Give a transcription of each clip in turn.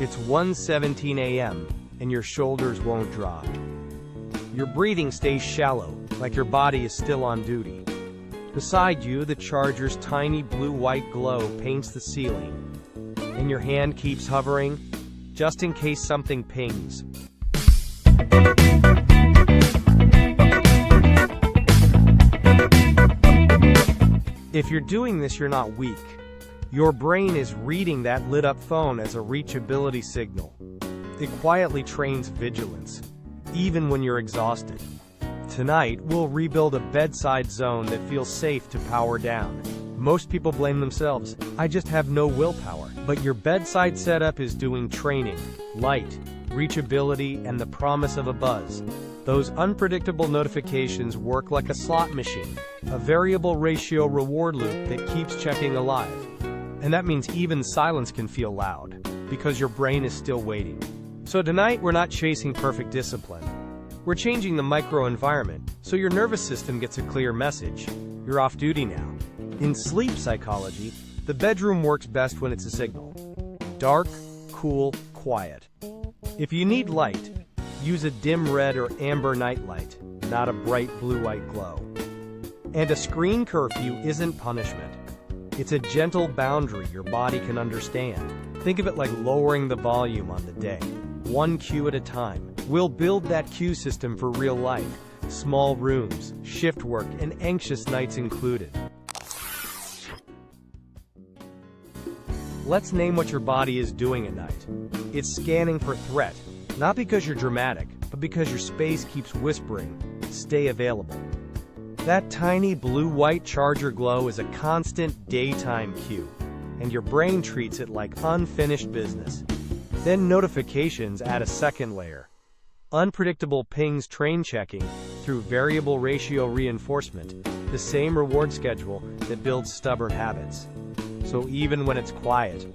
It's 1:17 a.m., and your shoulders won't drop. Your breathing stays shallow, like your body is still on duty. Beside you, the charger's tiny blue-white glow paints the ceiling, and your hand keeps hovering, just in case something pings. If you're doing this, you're not weak. Your brain is reading that lit-up phone as a reachability signal. It quietly trains vigilance, even when you're exhausted. Tonight, we'll rebuild a bedside zone that feels safe to power down. Most people blame themselves. I just have no willpower. But your bedside setup is doing training, light, reachability, and the promise of a buzz. Those unpredictable notifications work like a slot machine, a variable ratio reward loop that keeps checking alive. And that means even silence can feel loud, because your brain is still waiting. So tonight, we're not chasing perfect discipline. We're changing the microenvironment, so your nervous system gets a clear message. You're off duty now. In sleep psychology, the bedroom works best when it's a signal. Dark, cool, quiet. If you need light, use a dim red or amber nightlight, not a bright blue-white glow. And a screen curfew isn't punishment. It's a gentle boundary your body can understand. Think of it like lowering the volume on the day, one cue at a time. We'll build that cue system for real life, small rooms, shift work, and anxious nights included. Let's name what your body is doing at night. It's scanning for threat, not because you're dramatic, but because your space keeps whispering, stay available. That tiny blue-white charger glow is a constant daytime cue, and your brain treats it like unfinished business. Then notifications add a second layer. Unpredictable pings train checking through variable ratio reinforcement, the same reward schedule that builds stubborn habits. So even when it's quiet,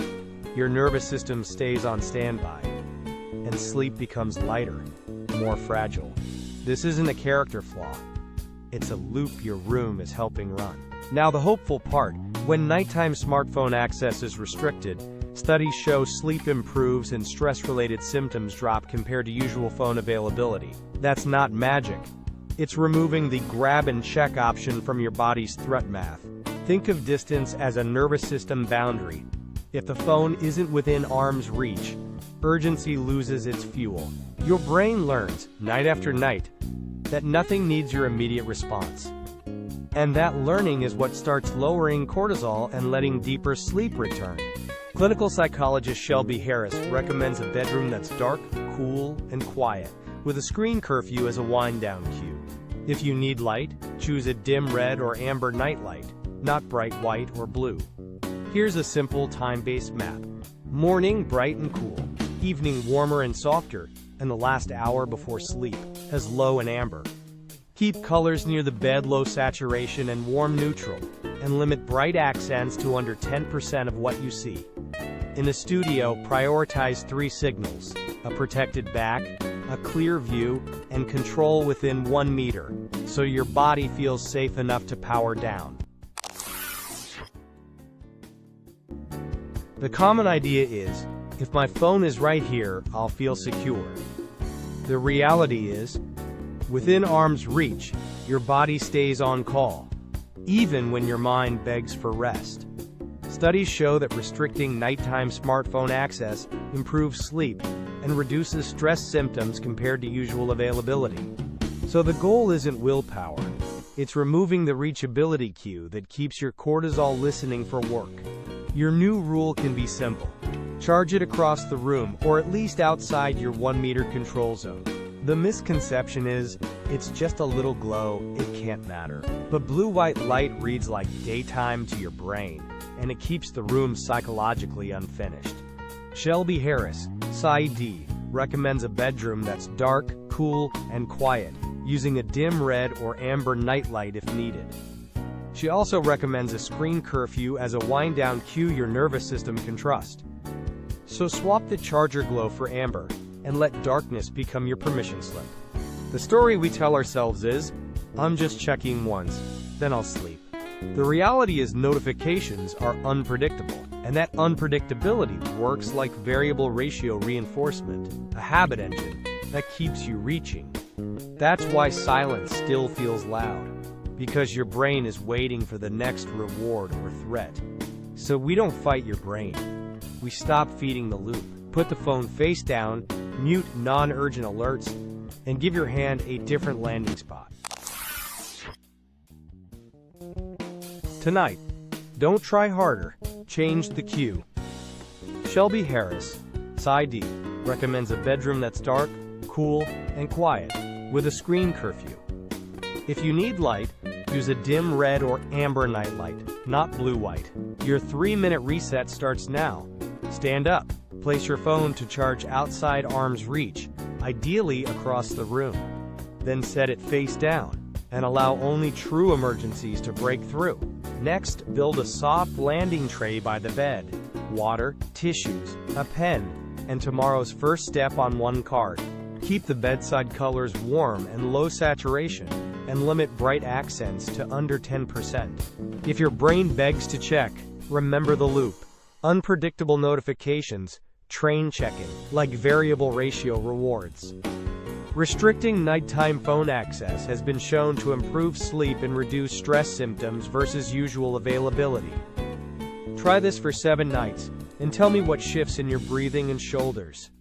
your nervous system stays on standby, and sleep becomes lighter, more fragile. This isn't a character flaw. It's a loop your room is helping run. Now the hopeful part, when nighttime smartphone access is restricted, studies show sleep improves and stress-related symptoms drop compared to usual phone availability. That's not magic. It's removing the grab and check option from your body's threat math. Think of distance as a nervous system boundary. If the phone isn't within arm's reach, urgency loses its fuel. Your brain learns, night after night, that nothing needs your immediate response. And that learning is what starts lowering cortisol and letting deeper sleep return. Clinical psychologist Shelby Harris recommends a bedroom that's dark, cool, and quiet, with a screen curfew as a wind-down cue. If you need light, choose a dim red or amber nightlight, not bright white or blue. Here's a simple time-based map. Morning, bright and cool. Evening, warmer and softer, and the last hour before sleep, as low and amber. Keep colors near the bed low saturation and warm neutral, and limit bright accents to under 10% of what you see. In the studio, prioritize 3 signals: a protected back, a clear view, and control within 1 meter, so your body feels safe enough to power down. The common idea is, if my phone is right here, I'll feel secure. The reality is, within arm's reach, your body stays on call, even when your mind begs for rest. Studies show that restricting nighttime smartphone access improves sleep and reduces stress symptoms compared to usual availability. So the goal isn't willpower. It's removing the reachability cue that keeps your cortisol listening for work. Your new rule can be simple. Charge it across the room, or at least outside your 1-meter control zone. The misconception is, it's just a little glow, it can't matter. But blue-white light reads like daytime to your brain, and it keeps the room psychologically unfinished. Shelby Harris, PsyD, recommends a bedroom that's dark, cool, and quiet, using a dim red or amber nightlight if needed. She also recommends a screen curfew as a wind-down cue your nervous system can trust. So swap the charger glow for amber, and let darkness become your permission slip. The story we tell ourselves is, I'm just checking once, then I'll sleep. The reality is notifications are unpredictable, And that unpredictability works like variable ratio reinforcement, a habit engine that keeps you reaching. That's why silence still feels loud, because your brain is waiting for the next reward or threat. So we don't fight your brain. We stop feeding the loop, put the phone face down, mute non-urgent alerts, and give your hand a different landing spot. Tonight, don't try harder, change the cue. Shelby Harris, PsyD, recommends a bedroom that's dark, cool, and quiet, with a screen curfew. If you need light, use a dim red or amber nightlight, not blue-white. Your 3-minute reset starts now. Stand up. Place your phone to charge outside arm's reach, ideally across the room. Then set it face down, and allow only true emergencies to break through. Next, build a soft landing tray by the bed. Water, tissues, a pen, and tomorrow's first step on one card. Keep the bedside colors warm and low saturation, and limit bright accents to under 10%. If your brain begs to check, remember the loop. Unpredictable notifications, train checking, like variable ratio rewards. Restricting nighttime phone access has been shown to improve sleep and reduce stress symptoms versus usual availability. Try this for 7 nights, and tell me what shifts in your breathing and shoulders.